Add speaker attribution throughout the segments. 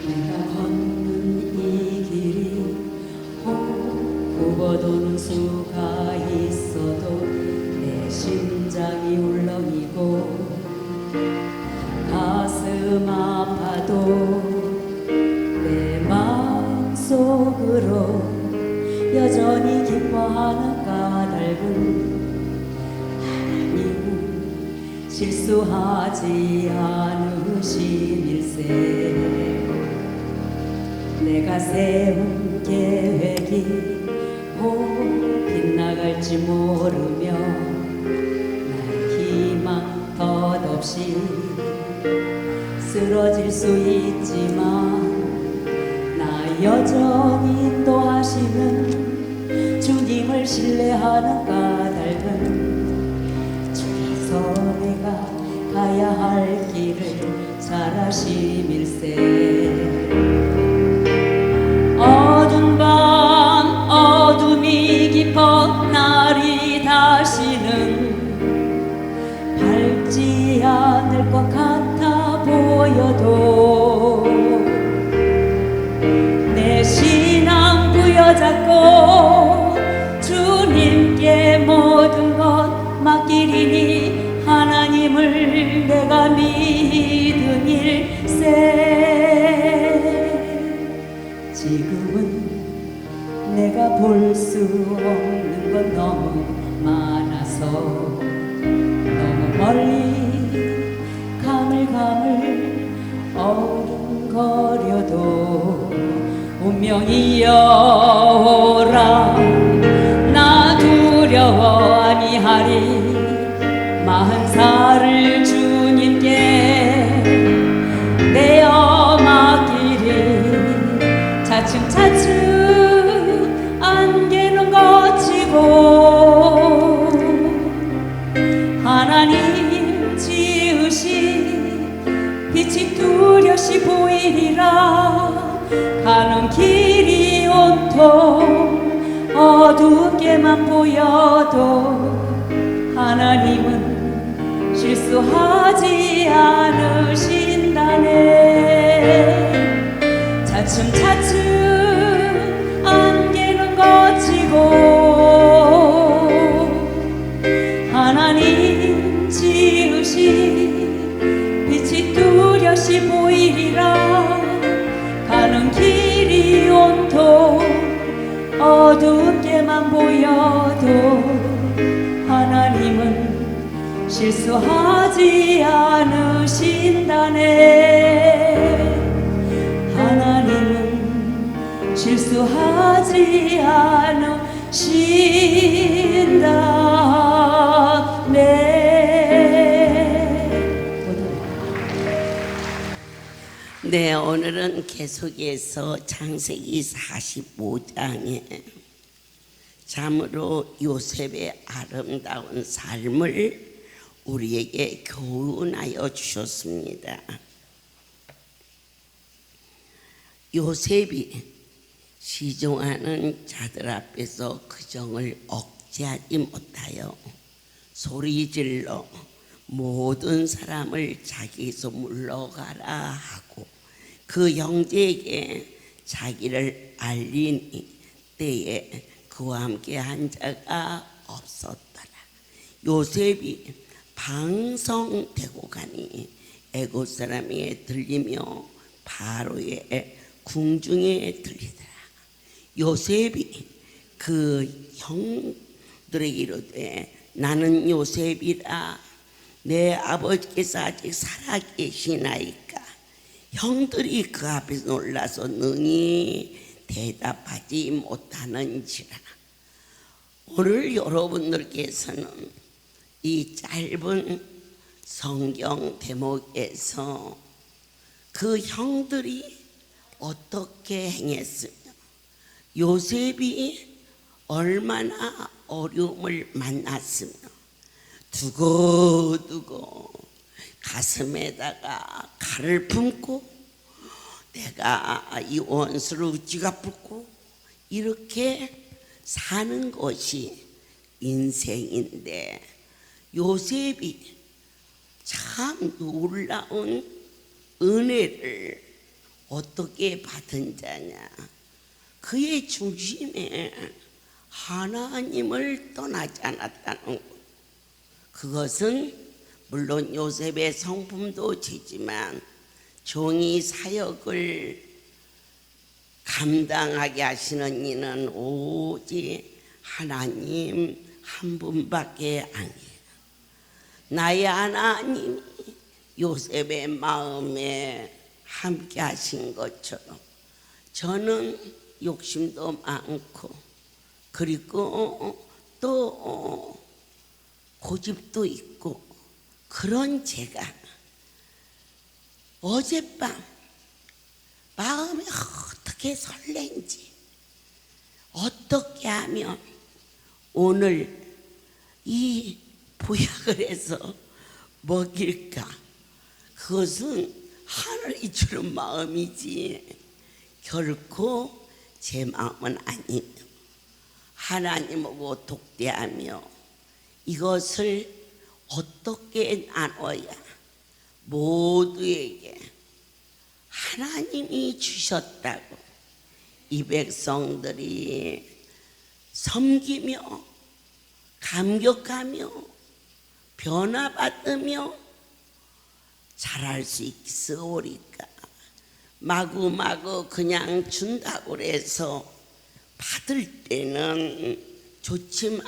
Speaker 1: 내가 걷는 이 길이 굽어도는 수가 있어도 내 심장이 울렁이고 가슴 아파도 내 마음속으로 여전히 기뻐하는 까닭은 하나님은 실수하지 않으심일세. 내가 세운 계획이 빗나갈지 모르며 나의 희망 덧없이 쓰러질 수 있지만 나 여전히 인도하시는 주님을 신뢰하는 까닭은 주께서 내가 가야 할 길을 잘 아심일세. 어두운 밤 어둠이 깊어 날이 다시는 밝지 않을 것 같아 보여도 내 신앙 부여잡고 주님께 모든 것 맡기리니 하나님을 내가 믿음일세. 지금은 내가 볼 수 없는 건 너무 많아서 너무 멀리 가물가물 어른거려도 운명이 여호라 나 두려워 아니하리. 40살을 주님께 내어 맡기리. 차츰차츰 안개는 걷히고 하나님 지으신 빛이 뚜렷이 보이리라. 가는 길이 온통 어둡게만 보여도 하나님은 실수하지 않으신다네. 차츰차츰 안개는 걷히고 하나님 지으신 빛이 뚜렷이 보이리라. 가는 길이 온통 어둡게만 보여도 하나님은 실수하지 않으신다네. 하나님은 실수하지 않으신다네.
Speaker 2: 네, 오늘은 계속해서 창세기 45장에 참으로 요셉의 아름다운 삶을 우리에게 교훈하여 주셨습니다. 요셉이 시종하는 자들 앞에서 그 정을 억제하지 못하여 소리질러 모든 사람을 자기에서 물러가라 하고 그 형제에게 자기를 알린 때에 그와 함께 한 자가 없었더라. 요셉이 방성되고 가니 애굽 사람에게 들리며 바로의 궁중에 들리더라. 요셉이 그 형들에게 이르되 나는 요셉이라. 내 아버지께서 아직 살아계시나이까. 형들이 그 앞에서 놀라서 능히 대답하지 못하는지라. 오늘 여러분들께서는 이 짧은 성경 대목에서 그 형들이 어떻게 행했으며 요셉이 얼마나 어려움을 만났으며 두고두고 가슴에다가 칼을 품고 내가 이 원수를 쥐가붙고 이렇게 사는 것이 인생인데 요셉이 참 놀라운 은혜를 어떻게 받은 자냐? 그의 중심에 하나님을 떠나지 않았다는 것. 그것은 물론 요셉의 성품도 지지만 종이 사역을 감당하게 하시는 이는 오직 하나님 한 분밖에 아니에요. 나의 하나님이 요셉의 마음에 함께 하신 것처럼 저는 욕심도 많고 그리고 또 고집도 있고 그런 제가 어젯밤 마음이 어떻게 설렌지 어떻게 하면 오늘 이 보약을 해서 먹일까? 그것은 하늘이 주는 마음이지 결코 제 마음은 아니에요. 하나님하고 독대하며 이것을 어떻게 나눠야 모두에게 하나님이 주셨다고 이 백성들이 섬기며 감격하며 변화받으며 잘할 수 있으오리까. 마구마구 그냥 준다고 해서 받을 때는 좋지만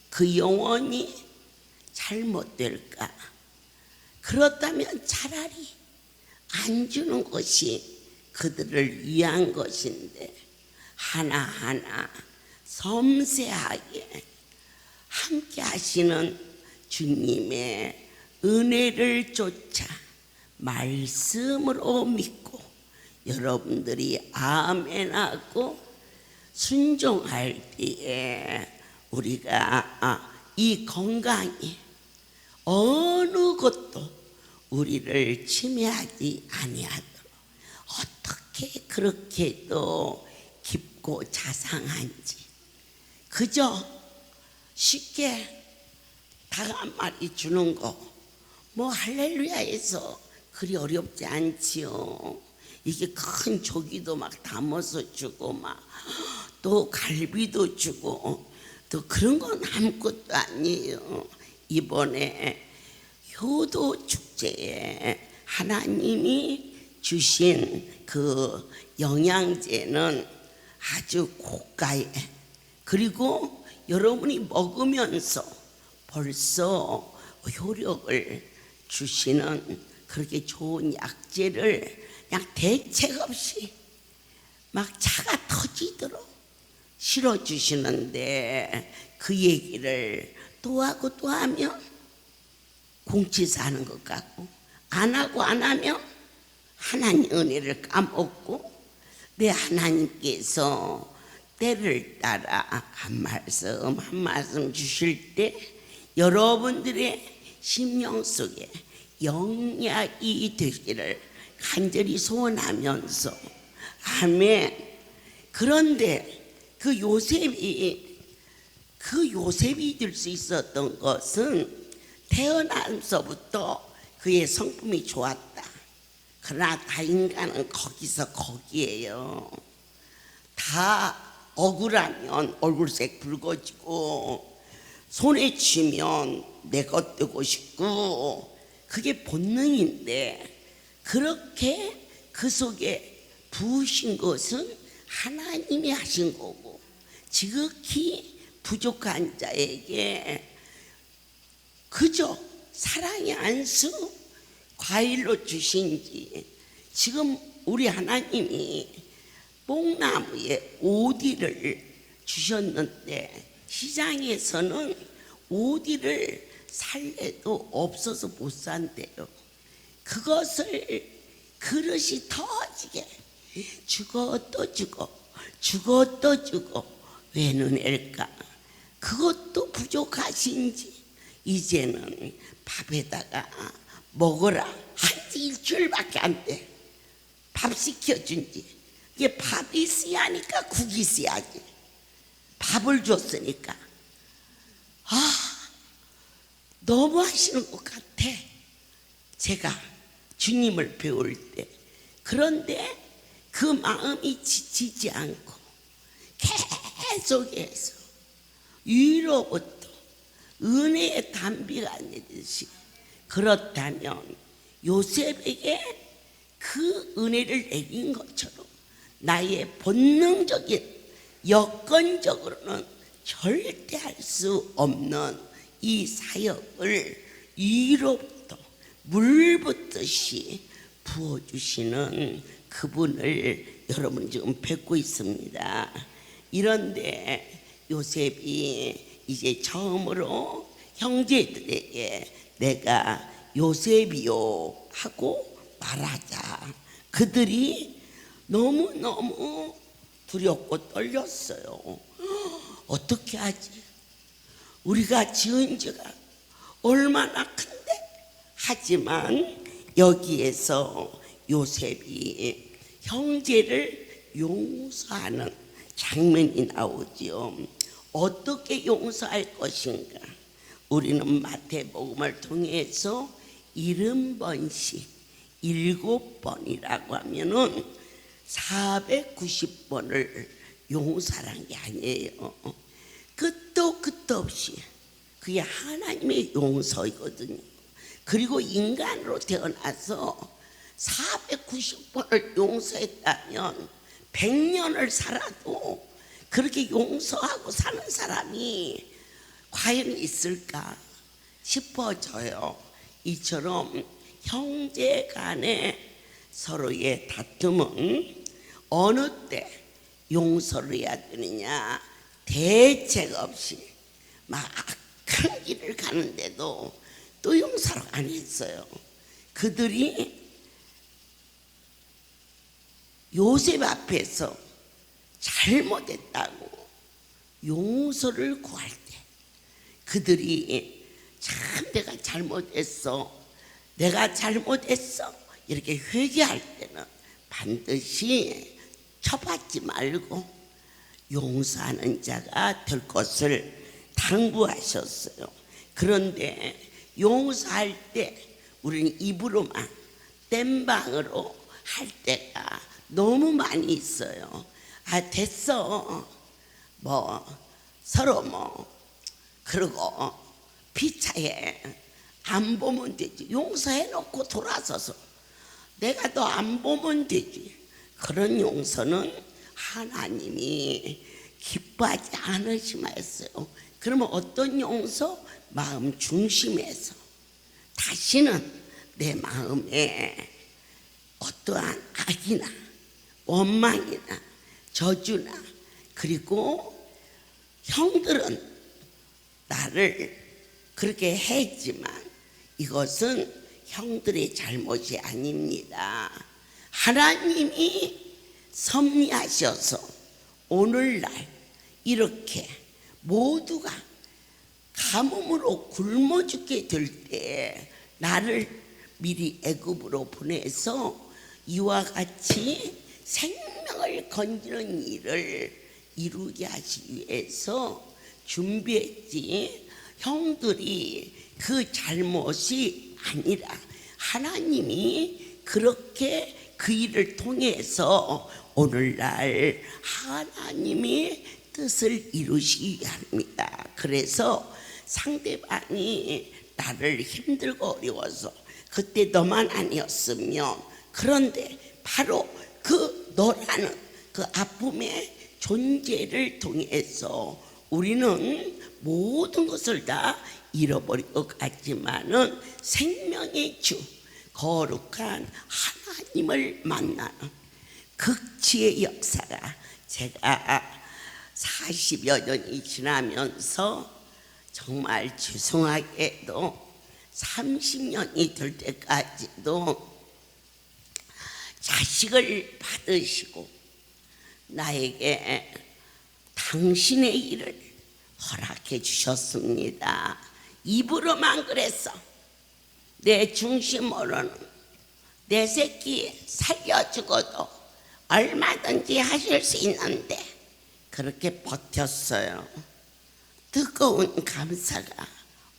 Speaker 2: 그 영혼이 잘못될까? 그렇다면 차라리 안 주는 것이 그들을 위한 것인데 하나하나 섬세하게 함께 하시는 주님의 은혜를 쫓아 말씀으로 믿고 여러분들이 아멘하고 순종할 때에 우리가 이 건강이 어느 것도 우리를 침해하지 아니하도록 어떻게 그렇게 또 깊고 자상한지 그저 쉽게 닭 한 마리 주는 거 뭐 할렐루야에서 그리 어렵지 않지요. 이게 큰 조기도 막 담아서 주고 막 또 갈비도 주고 또 그런 건 아무것도 아니에요. 이번에 효도 축제에 하나님이 주신 그 영양제는 아주 고가에 그리고 여러분이 먹으면서 벌써 효력을 주시는 그렇게 좋은 약재를 그냥 대책 없이 막 차가 터지도록 실어주시는데 그 얘기를 또 하고 또 하면 공치사 하는 것 같고 안 하고 안 하면 하나님 은혜를 까먹고 내 하나님께서 때를 따라 한 말씀 주실 때 여러분들의 심령 속에 영약이 되기를 간절히 소원하면서 아멘. 그런데 그 요셉이 될 수 있었던 것은 태어나면서부터 그의 성품이 좋았다. 그러나 다 인간은 거기에요. 다 억울하면 얼굴색 붉어지고 손에 쥐면 내 것 되고 싶고 그게 본능인데 그렇게 그 속에 부으신 것은 하나님이 하신 거고 지극히 부족한 자에게 그저 사랑의 안수 과일로 주신지 지금 우리 하나님이 뽕나무에 오디를 주셨는데 시장에서는 오디를 살래도 없어서 못 산대요. 그것을 그릇이 터지게 주고 또 주고 주고 또 주고 왜는 일까? 그것도 부족하신지 이제는 밥에다가 먹어라 한지 일주일밖에 안 돼. 밥 시켜준지 이게 밥이 있어야 하니까 국이 있어야지. 밥을 줬으니까 너무 하시는 것 같아. 제가 주님을 배울 때 그런데 그 마음이 지치지 않고 계속해서 위로부터 은혜의 단비가 내듯이, 그렇다면 요셉에게 그 은혜를 내린 것처럼 나의 본능적인, 여건적으로는 절대 할 수 없는 이 사역을 위로부터 물붓듯이 부어주시는 그분을 여러분 지금 뵙고 있습니다. 이런데 요셉이 이제 처음으로 형제들에게 내가 요셉이요 하고 말하자. 그들이 너무너무 두렵고 떨렸어요. 어떻게 하지? 우리가 지은 죄가 얼마나 큰데? 하지만 여기에서 요셉이 형제를 용서하는 장면이 나오지요. 어떻게 용서할 것인가? 우리는 마태복음을 통해서 70번씩 7번이라고 하면은 490번을 용서하는 게 아니에요. 끝도 없이 그게 하나님의 용서이거든요. 그리고 인간으로 태어나서 490번을 용서했다면 100년을 살아도 그렇게 용서하고 사는 사람이 과연 있을까 싶어져요. 이처럼 형제 간의 서로의 다툼은 어느 때 용서를 해야 되느냐, 대책 없이 막 악한 길을 가는데도 또 용서를 안 했어요. 그들이 요셉 앞에서 잘못했다고 용서를 구할 때, 그들이 참 내가 잘못했어, 내가 잘못했어 이렇게 회개할 때는 반드시 쳐받지 말고 용서하는 자가 될 것을 당부하셨어요. 그런데 용서할 때 우리는 입으로만 땜방으로 할 때가 너무 많이 있어요. 아 됐어, 서로 그러고 피차에 안 보면 되지, 용서해놓고 돌아서서 내가 너 안 보면 되지. 그런 용서는 하나님이 기뻐하지 않으시면서요. 그러면 어떤 용서? 마음 중심에서 다시는 내 마음에 어떠한 악이나 원망이나 저주나, 그리고 형들은 나를 그렇게 했지만 이것은 형들의 잘못이 아닙니다. 하나님이 섭리하셔서 오늘날 이렇게 모두가 가뭄으로 굶어 죽게 될 때 나를 미리 애굽으로 보내서 이와 같이 생명을 건지는 일을 이루게 하시기 위해서 준비했지, 형들이 그 잘못이 아니라 하나님이 그렇게 그 일을 통해서 오늘날 하나님이 뜻을 이루시기 합니다. 그래서 상대방이 나를 힘들고 어려워서 그때 너만 아니었으면, 그런데 바로 그 너라는 그 아픔의 존재를 통해서 우리는 모든 것을 다 잃어버릴 것 같지만은 생명의 주 거룩한 하나님을 만나는 극치의 역사가 제가 40여 년이 지나면서 정말 죄송하게도 30년이 될 때까지도 자식을 받으시고 나에게 당신의 일을 허락해 주셨습니다. 입으로만 그랬어. 내 중심으로는 내 새끼 살려주고도 얼마든지 하실 수 있는데 그렇게 버텼어요. 뜨거운 감사가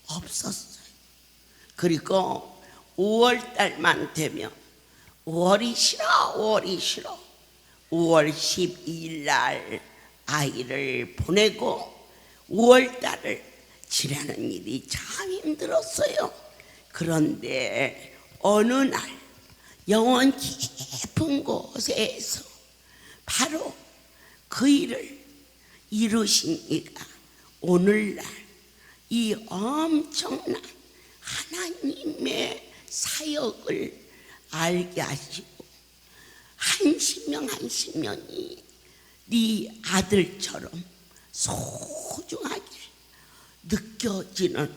Speaker 2: 없었어요. 그리고 5월 달만 되면 5월이 싫어, 5월이 싫어. 5월 12일 날 아이를 보내고 5월 달을 지나는 일이 참 힘들었어요. 그런데 어느 날 영원 깊은 곳에서 바로 그 일을 이루신 이가 오늘날 이 엄청난 하나님의 사역을 알게 하시고 한 심령 한 심령이 네 아들처럼 소중하게 느껴지는,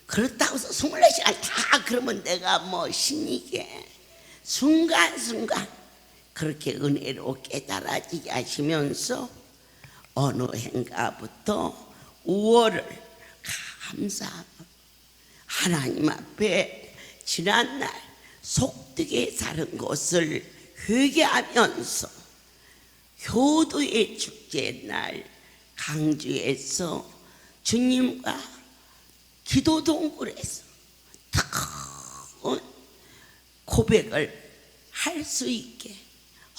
Speaker 2: 그렇다고 해서 24시간 다 그러면 내가 뭐 신이게 순간순간 그렇게 은혜로 깨달아지게 하시면서 어느 해인가부터 5월을 감사하고 하나님 앞에 지난날 속되게 사는 것을 회개하면서 효도의 축제날 강주에서 주님과 기도 동굴에서 뜨거운 고백을 할 수 있게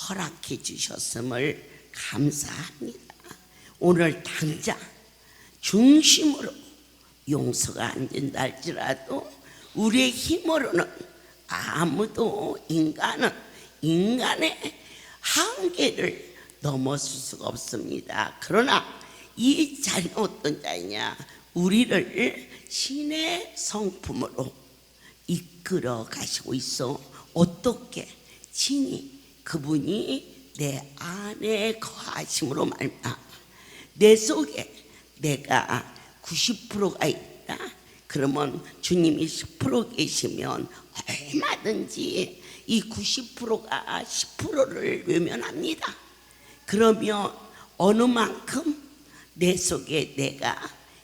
Speaker 2: 허락해 주셨음을 감사합니다. 오늘 당장 중심으로 용서가 안 된다 할지라도 우리의 힘으로는 아무도 인간의 한계를 넘어설 수가 없습니다. 그러나 이 자리는 어떤 자이냐? 우리를 신의 성품으로 이끌어 가시고 있어. 어떻게? 친히 그분이 내 안에 거하심으로 말미암아 내 속에 내가 90%가 있다. 그러면 주님이 10% 계시면 얼마든지 이 90%가 10%를 외면합니다. 그러면 어느 만큼 내 속에 내가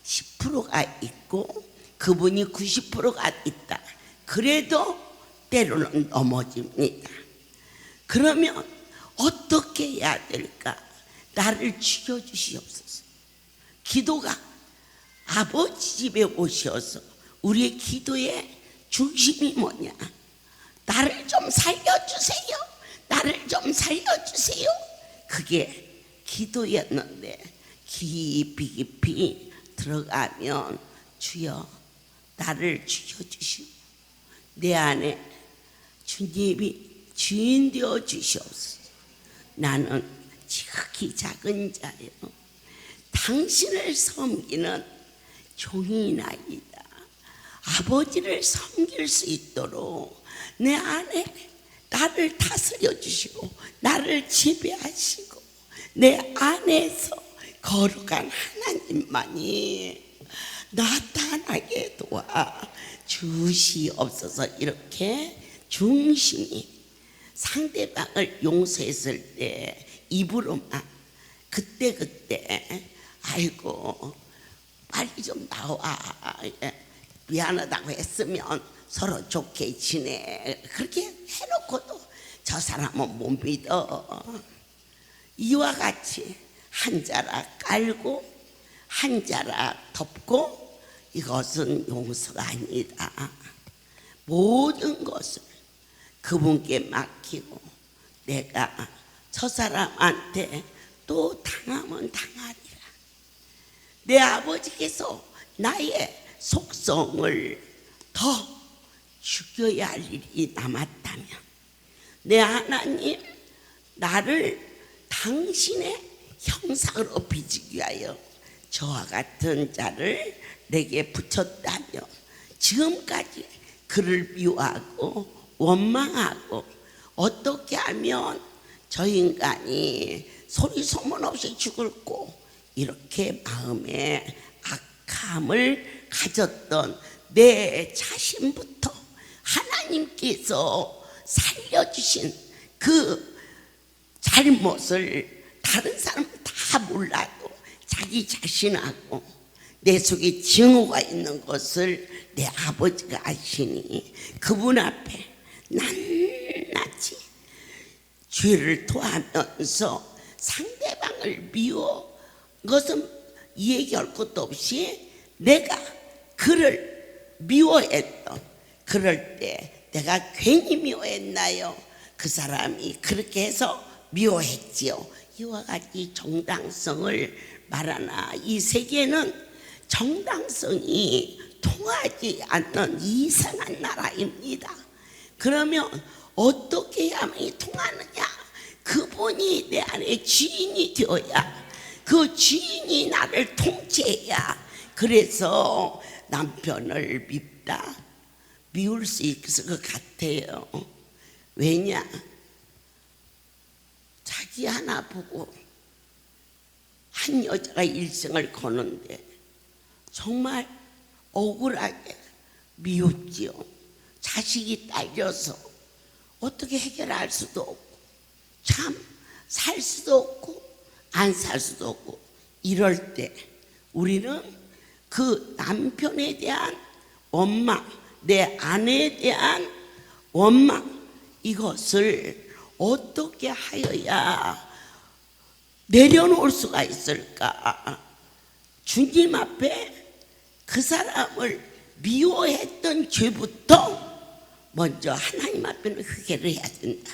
Speaker 2: 10%가 있고 그분이 90%가 있다. 그래도 때로는 넘어집니다. 그러면 어떻게 해야 될까? 나를 죽여주시옵소서. 기도가 아버지 집에 오셔서 우리의 기도의 중심이 뭐냐? 나를 좀 살려주세요. 나를 좀 살려주세요. 그게 기도였는데 깊이 들어가면 주여 나를 죽여주시고 내 안에 주님이 주인 되어 주시옵소서. 나는 지극히 작은 자요 당신을 섬기는 종이나이다. 아버지를 섬길 수 있도록 내 안에 나를 다스려 주시고 나를 지배하시고 내 안에서 거룩한 하나님만이 나타나게 도와 주시옵소서. 이렇게 중심이 상대방을 용서했을 때 입으로만 그때 아이고 빨리 좀 나와 미안하다고 했으면 서로 좋게 지내 그렇게 해놓고도 저 사람은 못 믿어. 이와 같이 한 자락 깔고 한 자락 덮고 이것은 용서가 아니다. 모든 것을 그분께 맡기고 내가 저 사람한테 또 당하면 당하리라. 내 아버지께서 나의 속성을 더 죽여야 할 일이 남았다면 내 하나님 나를 당신의 형상으로 빚기 위하여 저와 같은 자를 내게 붙였다며 지금까지 그를 미워하고 원망하고 어떻게 하면 저 인간이 소리 소문 없이 죽을고 이렇게 마음에 악함을 가졌던 내 자신부터 하나님께서 살려주신 그 잘못을 다른 사람은 다 몰라도 자기 자신하고 내 속에 증오가 있는 것을 내 아버지가 아시니 그분 앞에 낱낱이 죄를 토하면서 상대방을 미워 것은 얘기할 것도 없이 내가 그를 미워했던 그럴 때 내가 괜히 미워했나요? 그 사람이 그렇게 해서 미워했지요. 이와 같이 정당성을 말하나 이 세계는 정당성이 통하지 않는 이상한 나라입니다. 그러면 어떻게 해야만이 통하느냐? 그분이 내 안에 주인이 되어야, 그 주인이 나를 통치해야. 그래서 남편을 밉다, 미울 수 있을 것 같아요. 왜냐? 자기 하나 보고 한 여자가 일생을 거는데 정말 억울하게 미웠지요. 자식이 딸려서 어떻게 해결할 수도 없고, 참 살 수도 없고 안 살 수도 없고, 이럴 때 우리는 그 남편에 대한 원망, 내 아내에 대한 원망, 이것을 어떻게 하여야 내려놓을 수가 있을까? 주님 앞에 그 사람을 미워했던 죄부터 먼저 하나님 앞에는 회개를 해야 된다.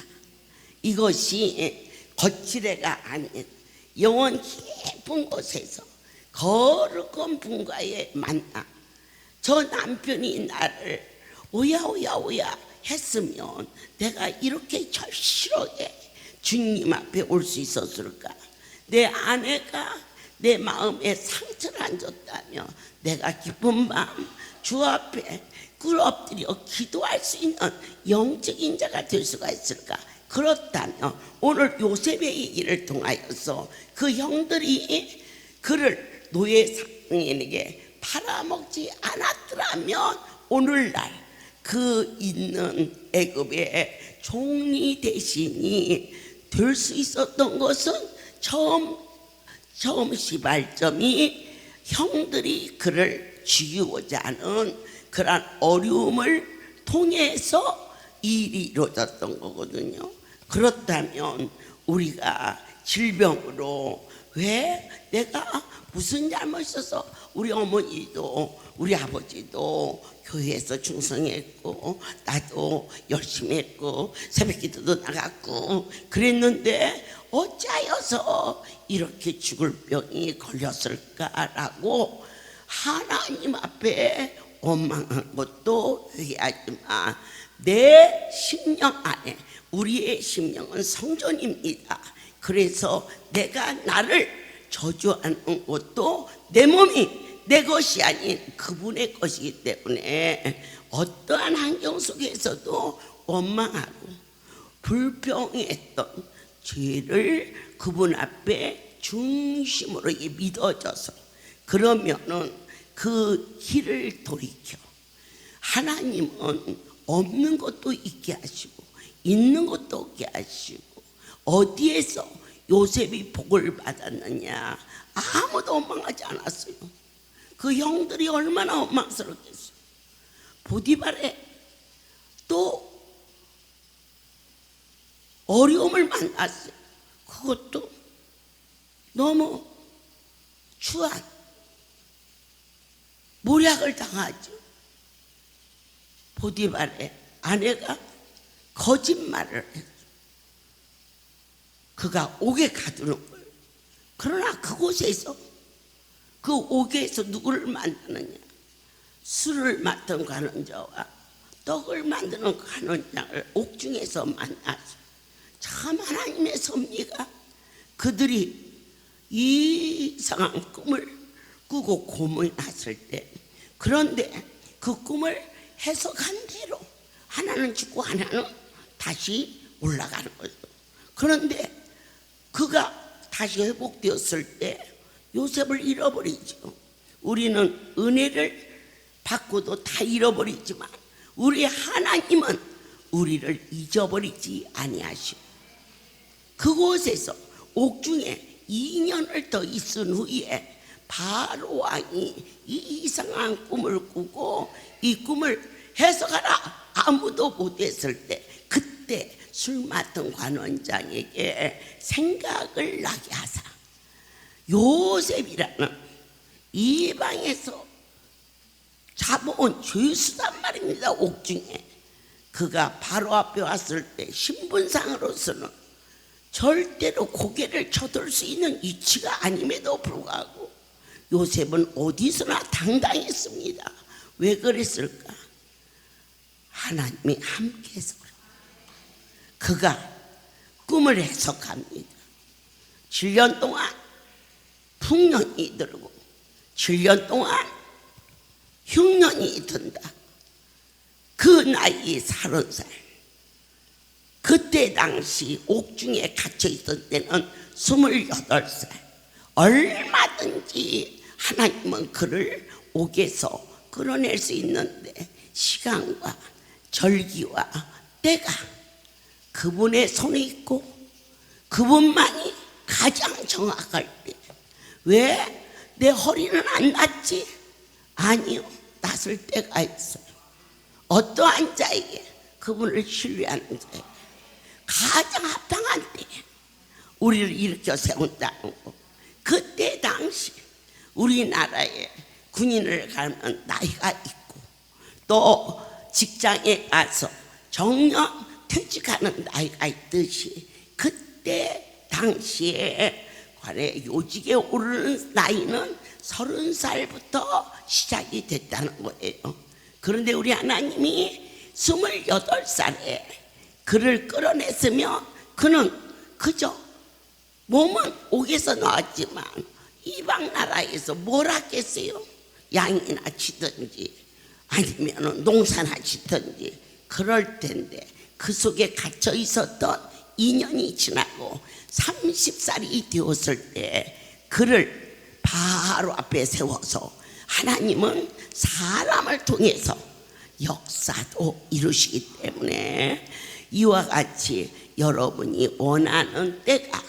Speaker 2: 이것이 거칠애가 아닌 영원 깊은 곳에서 거룩한 분과의 만남. 저 남편이 나를 오야 했으면 내가 이렇게 절실하게 주님 앞에 올 수 있었을까? 내 아내가 내 마음에 상처를 안 줬다면 내가 기쁜 밤 주 앞에 꿇어엎드려 기도할 수 있는 영적인 자가 될 수가 있을까? 그렇다면 오늘 요셉의 얘기를 통하여서 그 형들이 그를 노예 상인에게 팔아먹지 않았더라면 오늘날 그 있는 애굽의 종이 대신이 될 수 있었던 것은 처음 시발점이 형들이 그를 죽이고자 하는 그러한 어려움을 통해서 일이 이루어졌던 거거든요. 그렇다면 우리가 질병으로, 왜 내가 무슨 잘못이어서 우리 어머니도 우리 아버지도 교회에서 충성했고 나도 열심히 했고 새벽기도도 나갔고 그랬는데 어찌하여서 이렇게 죽을 병이 걸렸을까라고 하나님 앞에 원망한 것도 회개하지만 내 심령 안에, 우리의 심령은 성전입니다. 그래서 내가 나를 저주하는 것도 내 몸이 내 것이 아닌 그분의 것이기 때문에 어떠한 환경 속에서도 원망하고 불평했던 죄를 그분 앞에 중심으로 믿어져서, 그러면은 그 길을 돌이켜 하나님은 없는 것도 있게 하시고 있는 것도 없게 하시고, 어디에서 요셉이 복을 받았느냐? 아무도 원망하지 않았어요. 그 형들이 얼마나 원망스럽겠어요. 보디발에 또 어려움을 만났어요. 그것도 너무 추한 모략을 당하죠. 보디발의 아내가 거짓말을 했죠. 그가 옥에 가두는 거예요. 그러나 그곳에서, 그 옥에서 누구를 만드느냐? 술을 맡은 관원자와 떡을 만드는 관원장을 옥중에서 만나죠. 참 하나님의 섭리가, 그들이 이상한 꿈을 꾸고 고민했을 때, 그런데 그 꿈을 해석한 대로 하나는 죽고 하나는 다시 올라가는 거죠. 그런데 그가 다시 회복되었을 때 요셉을 잃어버리죠. 우리는 은혜를 받고도 다 잃어버리지만 우리 하나님은 우리를 잊어버리지 아니하시고, 그곳에서 옥중에 2년을 더 있은 후에 바로 왕이 이 이상한 꿈을 꾸고 이 꿈을 해석하라 아무도 못했을 때, 그때 술 맡은 관원장에게 생각을 나게 하사 요셉이라는 이방에서 잡아온 죄수단 말입니다. 옥중에 그가 바로 앞에 왔을 때 신분상으로서는 절대로 고개를 쳐들 수 있는 위치가 아님에도 불구하고 요셉은 어디서나 당당했습니다. 왜 그랬을까? 하나님이 함께해서 그래요. 그가 꿈을 해석합니다. 7년 동안 풍년이 들고 7년 동안 흉년이 든다. 그 나이 30살. 그때 당시 옥중에 갇혀 있던 때는 28살. 얼마든지 하나님은 그를 옥에서 끌어낼 수 있는데 시간과 절기와 때가 그분의 손에 있고 그분만이 가장 정확할 때. 왜 내 허리는 안 낫지? 아니요, 낫을 때가 있어요. 어떠한 자에게? 그분을 신뢰하는 자에게 가장 합당한 때 우리를 일으켜 세운다는 거. 그때 당시 우리나라에 군인을 가면 나이가 있고 또 직장에 가서 정년 퇴직하는 나이가 있듯이 그때 당시에 관에 요직에 오르는 나이는 30살부터 시작이 됐다는 거예요. 그런데 우리 하나님이 28살에 그를 끌어냈으면 그는 그저 몸은 옥에서 나왔지만 이방 나라에서 뭘 하겠어요? 양이나 치든지 아니면 농사나 짓든지 그럴 텐데 그 속에 갇혀 있었던 2년이 지나고 30살이 되었을 때 그를 바로 앞에 세워서 하나님은 사람을 통해서 역사도 이루시기 때문에 이와 같이 여러분이 원하는 때가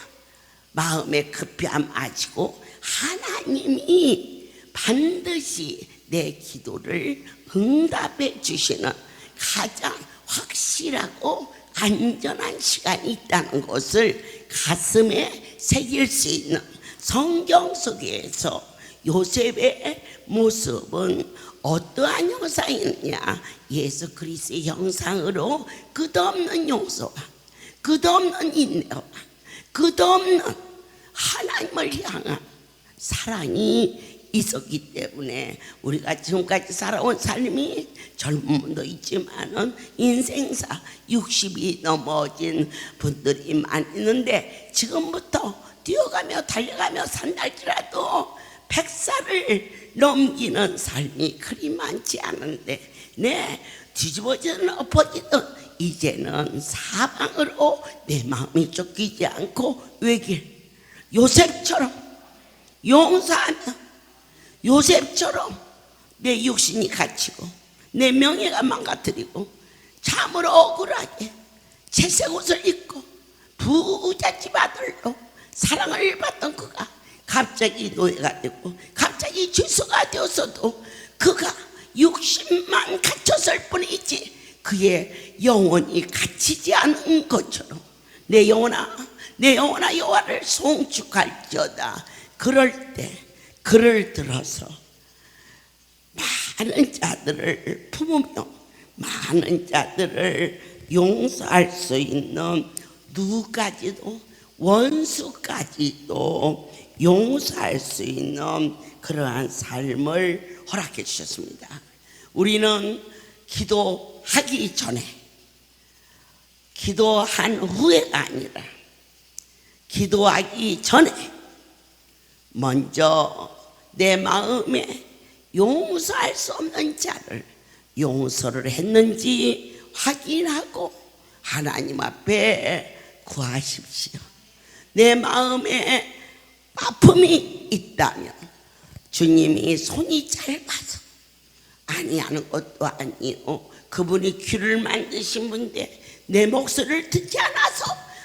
Speaker 2: 마음에 급함 아시고 하나님이 반드시 내 기도를 응답해 주시는 가장 확실하고 안전한 시간이 있다는 것을 가슴에 새길 수 있는 성경 속에서 요셉의 모습은 어떠한 형상이냐? 예수 그리스도의 형상으로 끝없는 용서와 끝없는 인내와 끝없는 하나님을 향한 사랑이 있었기 때문에 우리가 지금까지 살아온 삶이 젊은 분도 있지만은 인생사 60이 넘어진 분들이 많이 있는데 지금부터 뛰어가며 달려가며 산날지라도 100살을 넘기는 삶이 그리 많지 않은데 뒤집어지든 엎어지든 이제는 사방으로 내 마음이 쫓기지 않고 외길 요셉처럼 용서하며 요셉처럼 내 육신이 갇히고 내 명예가 망가뜨리고 참으로 억울하게 채색 옷을 입고 부잣집 아들로 사랑을 받던 그가 갑자기 노예가 되고 갑자기 죄수가 되었어도 그가 육신만 갇혔을 뿐이지 그의 영혼이 갇히지 않은 것처럼 내 영혼아 여호와를 송축할지어다. 그럴 때 그를 들어서 많은 자들을 품으며 많은 자들을 용서할 수 있는 누구까지도 원수까지도 용서할 수 있는 그러한 삶을 허락해 주셨습니다. 우리는 기도하기 전에 기도한 후에가 아니라 기도하기 전에 먼저 내 마음에 용서할 수 없는 자를 용서를 했는지 확인하고 하나님 앞에 구하십시오. 내 마음에 아픔이 있다면 주님이 손이 짧아서 아니하는 것도 아니요 그분이 귀를 만드신 분인데 내 목소리를 듣지 않아서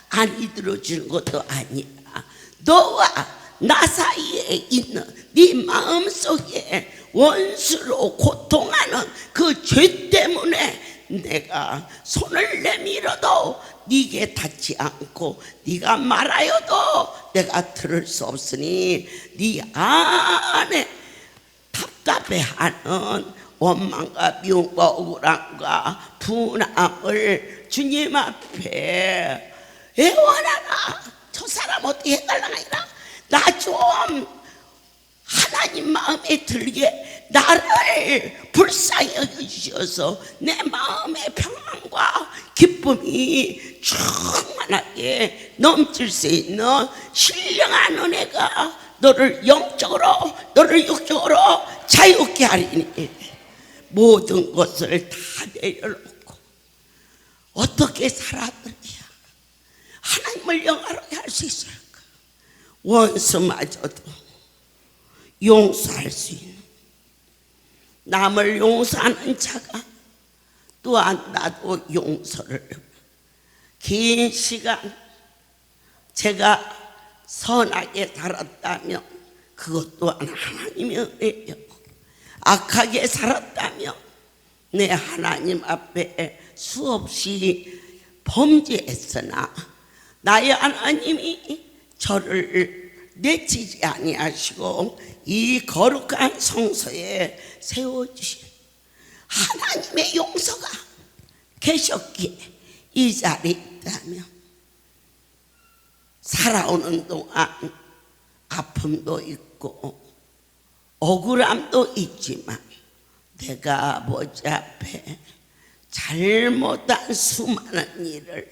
Speaker 2: 아니 들어주는 것도 아니라 너와 나 사이에 있는 네 마음속에 원수로 고통하는 그 죄 때문에 내가 손을 내밀어도 네게 닿지 않고 네가 말하여도 내가 들을 수 없으니 네 안에 답답해하는 원망과 미움과 억울함과 분함을 주님 앞에 애원하라. 저 사람 어떻게 해달라 하니라. 나 좀 하나님 마음에 들게 나를 불쌍히 여기셔서 내 마음의 평안과 기쁨이 충만하게 넘칠 수 있는 신령한 은혜가 너를 영적으로 너를 육적으로 자유케 하리니 모든 것을 다 내려놓고 어떻게 살았느냐 하나님을 영화롭게 할 수 있을까? 원수마저도 용서할 수 있는 남을 용서하는 자가 또한 나도 용서를 긴 시간 제가 선하게 살았다면 그것 또한 하나님의 은혜요. 악하게 살았다면 내 하나님 앞에 수없이 범죄했으나 나의 하나님이 저를 내치지 아니하시고 이 거룩한 성소에 세워주신 하나님의 용서가 계셨기에 이 자리에 있다면 살아오는 동안 아픔도 있고 억울함도 있지만 내가 아버지 앞에 잘못한 수많은 일을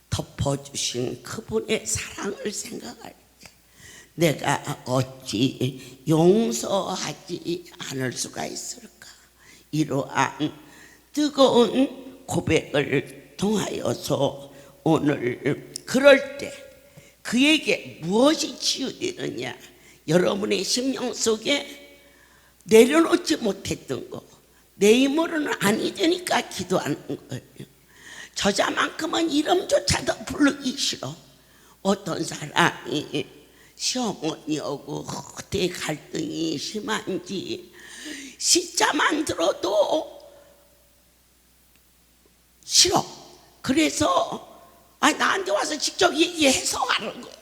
Speaker 2: 덮어주신 그분의 사랑을 생각할 때 내가 어찌 용서하지 않을 수가 있을까? 이러한 뜨거운 고백을 통하여서 오늘 그럴 때 그에게 무엇이 치유되느냐? 여러분의 심령 속에 내려놓지 못했던 거 내 힘으로는 아니 되니까 기도하는 거예요. 저자만큼은 이름조차도 부르기 싫어. 어떤 사람이 시어머니하고 그때 갈등이 심한지 시자만 들어도 싫어. 그래서 나한테 와서 직접 얘기해서 하는 거야.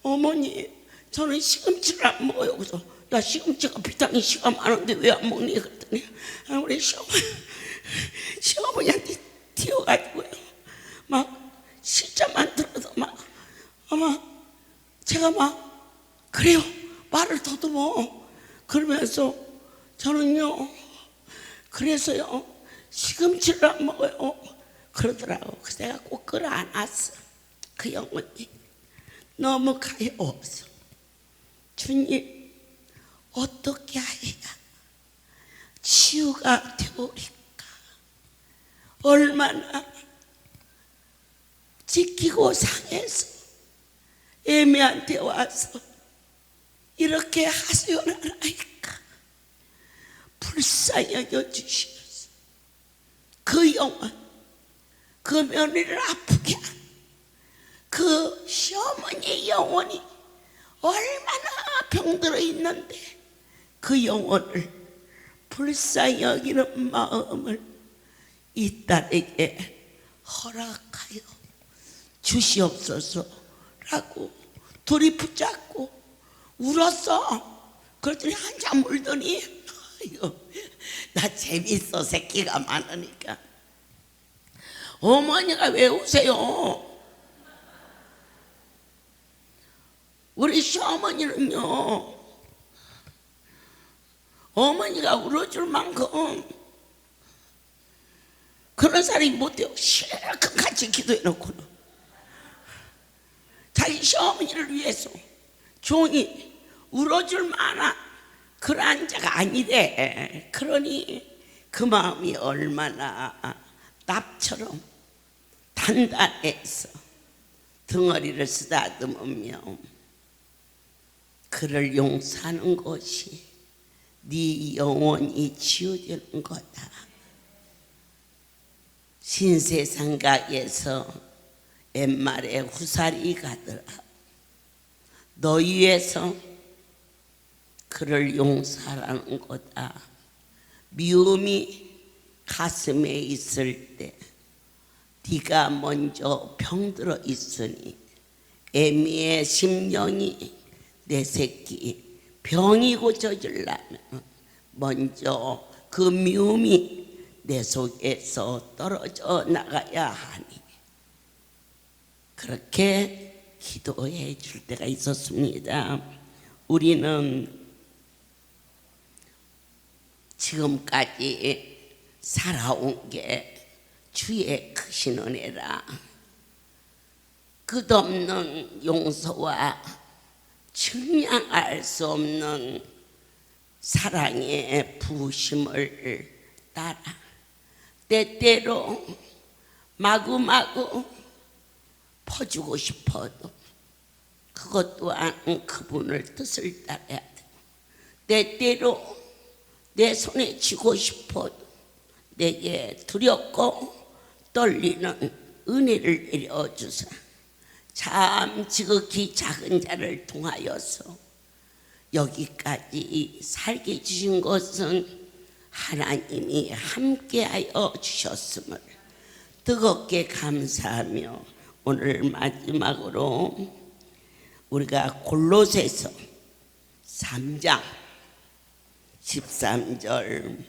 Speaker 2: 어머니 저는 시금치를 안 먹어요. 그래서 야 시금치가 비타민 C가 많은데 왜 안 먹니? 그랬더니 우리 시어머니한테 튀어가지고요. 막 시자만 들어도 막 아마 제가 막 그래요 말을 더듬어. 그러면서 저는요 그래서요 시금치를 안 먹어요 그러더라고. 그래서 내가 꼭 끌어안았어. 그 영혼이 너무 가여워서 주님 어떻게 해야 치유가 되오리까? 얼마나 지키고 상해서 애미한 데 와서 이렇게 하소연하나이까? 불쌍히 여겨주시면서 그 영혼 그 며느리를 아프게 한 그 시어머니의 영혼이 얼마나 병들어 있는데 그 영혼을 불쌍히 여기는 마음을 이 딸에게 허락하여 주시옵소서라고 둘이 붙잡고 울었어. 그랬더니 한참 울더니 나 재밌어 새끼가 많으니까. 어머니가 왜 우세요? 우리 시어머니는요 어머니가 울어줄 만큼 그런 사람이 못돼요. 실컷 같이 기도해놓고는 자기 시어머니를 위해서 종이 울어줄 만한 그러한 자가 아니래. 그러니 그 마음이 얼마나 납처럼 단단해서 덩어리를 쓰다듬으며 그를 용서하는 것이 네 영혼이 치유되는 거다. 신세상각에서 옛말에 후살이 가더라. 너 위해서 그를 용서하라는 거다. 미움이 가슴에 있을 때 네가 먼저 병들어 있으니 애미의 심령이 내 새끼 병이 고쳐지려면 먼저 그 미움이 내 속에서 떨어져 나가야 하니 그렇게 기도해 줄 때가 있었습니다. 우리는 지금까지 살아온 게 주의 크신 은혜라 끝없는 용서와 측량할 수 없는 사랑의 부심을 따라 때때로 마구마구 퍼주고 싶어도 그것 또한 그분을 뜻을 따라야 돼. 때때로 내 손에 쥐고 싶어도 내게 두렵고 떨리는 은혜를 내려주사 참 지극히 작은 자를 통하여서 여기까지 살게 주신 것은 하나님이 함께하여 주셨음을 뜨겁게 감사하며 오늘 마지막으로 우리가 골로새서 3장 13절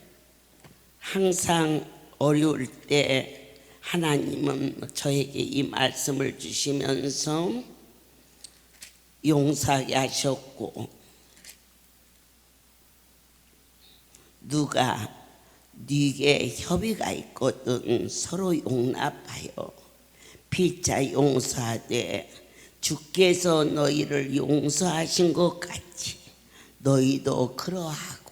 Speaker 2: 항상 어려울 때 하나님은 저에게 이 말씀을 주시면서 용서하게 하셨고 누가 네게 협의가 있거든 서로 용납하여 피차 용서하되 주께서 너희를 용서하신 것 같이 너희도 그러하고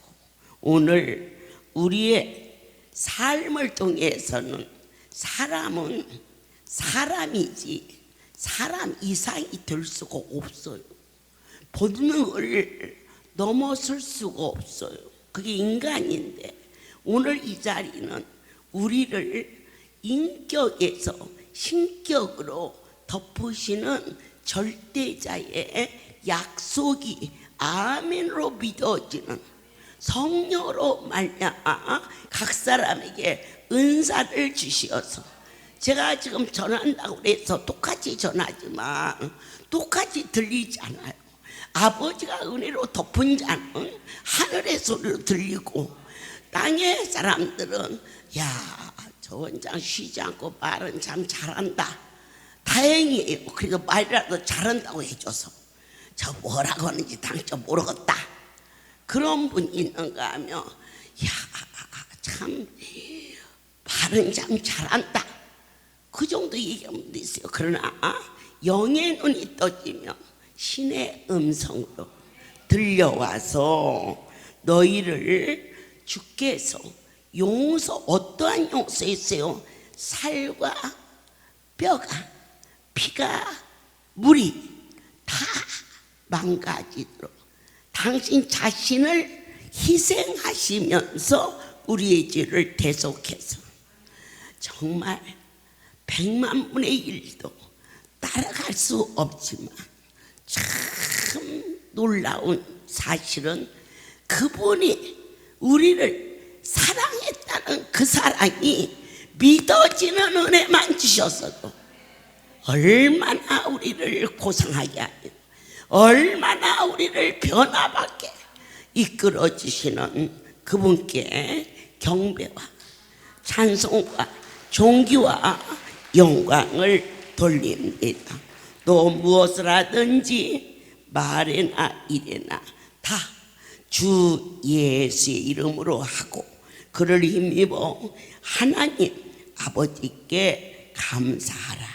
Speaker 2: 오늘 우리의 삶을 통해서는 사람은 사람이지 사람 이상이 될 수가 없어요. 본능을 넘어설 수가 없어요. 그게 인간인데 오늘 이 자리는 우리를 인격에서 신격으로 덮으시는 절대자의 약속이 아멘으로 믿어지는 성령으로 말미암아 각 사람에게 은사를 주시어서 제가 지금 전한다고 해서 똑같이 전하지만 똑같이 들리지 않아요. 아버지가 은혜로 덮은 자는 하늘의 소리로 들리고 땅의 사람들은 야, 저 원장 쉬지 않고 말은 참 잘한다. 다행이에요. 그래도 말이라도 잘한다고 해줘서 저 뭐라고 하는지 당장 모르겠다. 그런 분이 있는가 하면 야, 참 말은 참 잘한다. 그 정도 얘기하면 있어요. 그러나 영의 눈이 떠지면 신의 음성으로 들려와서 너희를 주께서 용서 어떠한 용서였어요? 살과 뼈가 피가 물이 다 망가지도록 당신 자신을 희생하시면서 우리의 죄를 대속해서 정말 100만 분의 1도 따라갈 수 없지만 참 놀라운 사실은 그분이 우리를 사랑했다는 그 사랑이 믿어지는 은혜만 주셨어도 얼마나 우리를 고상하게 하며 얼마나 우리를 변화받게 이끌어 주시는 그분께 경배와 찬송과 존귀와 영광을 돌립니다. 또 무엇을 하든지 말에나 일에나 다 주 예수의 이름으로 하고 그를 힘입어 하나님 아버지께 감사하라.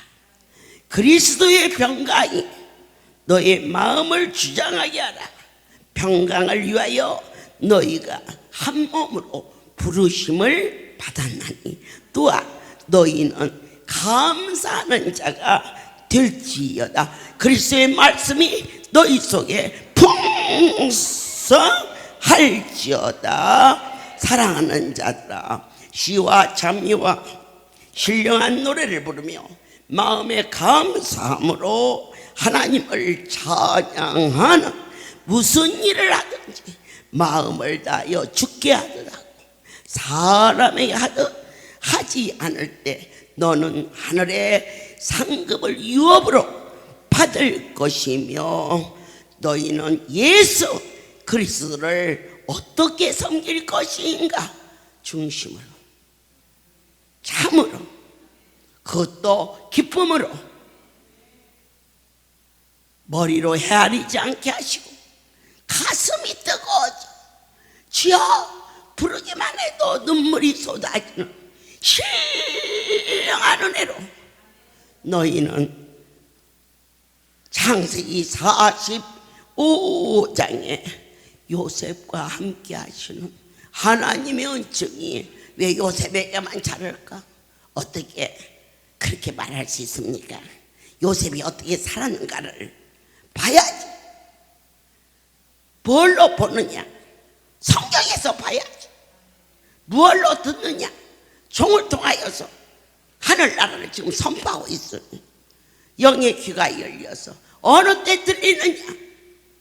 Speaker 2: 그리스도의 평강이 너의 마음을 주장하게 하라. 평강을 위하여 너희가 한 몸으로 부르심을 받았나니 또한 너희는 감사하는 자가 될지어다. 그리스도의 말씀이 너희 속에 풍성할지어다. 사랑하는 자들아, 시와 찬미와 신령한 노래를 부르며 마음의 감사함으로 하나님을 찬양하는 무슨 일을 하든지 마음을 다하여 주께 하듯 하고 사람에게 하듯 하지 않을 때 너는 하늘의 상급을 유업으로 받을 것이며 너희는 예수 그리스도를 어떻게 섬길 것인가? 중심으로 참으로 그것도 기쁨으로 머리로 헤아리지 않게 하시고 가슴이 뜨거워져 주여 부르기만 해도 눈물이 쏟아지는 신령한 은혜로 너희는 창세기 45장에 요셉과 함께 하시는 하나님의 은총이 왜 요셉에게만 자랄까? 어떻게 그렇게 말할 수 있습니까? 요셉이 어떻게 살았는가를 봐야지. 뭘로 보느냐? 성경에서 봐야지. 무엇로 듣느냐? 종을 통하여서 하늘나라를 지금 선포하고 있으니 영의 귀가 열려서 어느 때 들리느냐?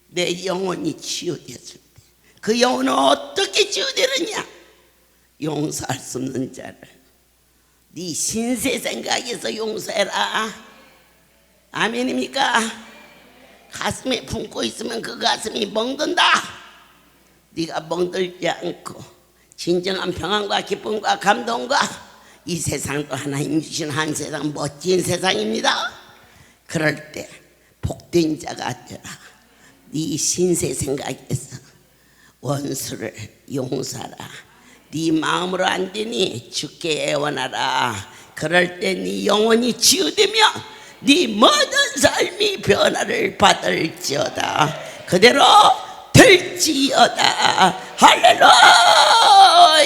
Speaker 2: 내 영혼이 치유됐을 때. 그 영혼은 어떻게 치유되느냐? 용서할 수 없는 자를 네 신세 생각에서 용서해라. 아멘입니까? 가슴에 품고 있으면 그 가슴이 멍든다. 네가 멍들지 않고 진정한 평안과 기쁨과 감동과 이 세상도 하나님 주신 한 세상 멋진 세상입니다. 그럴 때 복된 자가 되라. 네 신세 생각에서 원수를 용서하라. 네 마음으로 안 되니 주께 애원하라. 그럴 때 네 영혼이 치유되며 네 모든 삶이 변화를 받을지어다. 그대로 될지어다.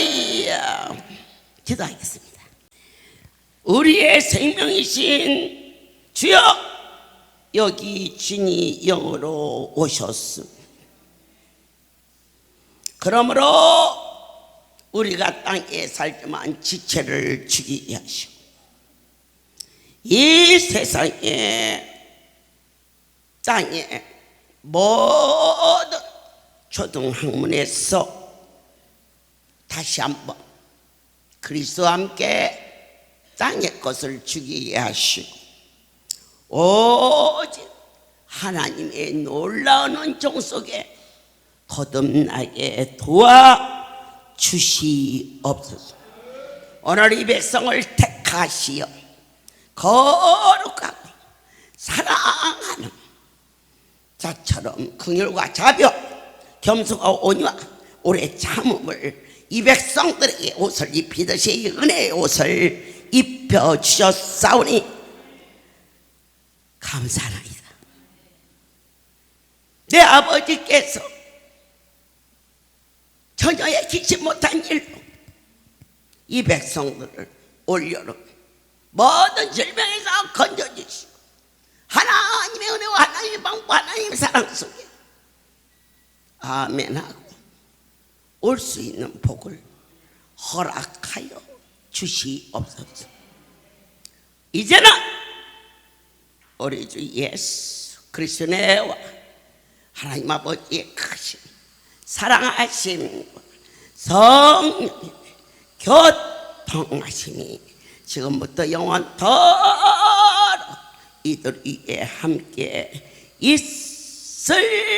Speaker 2: 할렐루야. 기도하겠습니다. 우리의 생명이신 주여, 여기 주니 영으로 오셨습니다. 그러므로 우리가 땅에 살지만 지체를 죽이게 하시고 이 세상에 땅에 모든 초등학문에서 다시 한번 그리스도와 함께 땅의 것을 죽이게 하시고 오직 하나님의 놀라운 은총 속에 거듭나게 도와주시옵소서. 오늘 이 백성을 택하시어 거룩하고 사랑하는 자처럼 긍휼과 자비, 겸손과 온유와 오래 참음을 이 백성들에게 옷을 입히듯이 은혜의 옷을 입혀주셨사오니 감사합니다. 내 아버지께서 전혀 예기치 못한 일로 이 백성들을 올여름 모든 질병에서 건져주시고 하나님의 은혜와 하나님의 방법, 하나님의 사랑 속에 아멘하고 올 수 있는 복을 허락하여 주시옵소서. 이제는 우리 주 예수 그리스도의 은혜와 하나님 아버지의 크신 사랑하심 성령의 교통하심이 지금부터 영원토록 이들 위에 함께 있을지어다.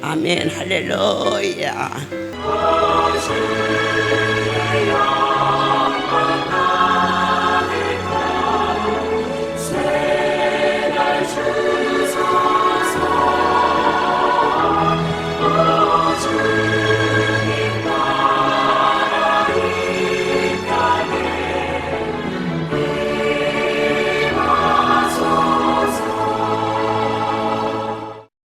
Speaker 2: 아멘. 할렐루야.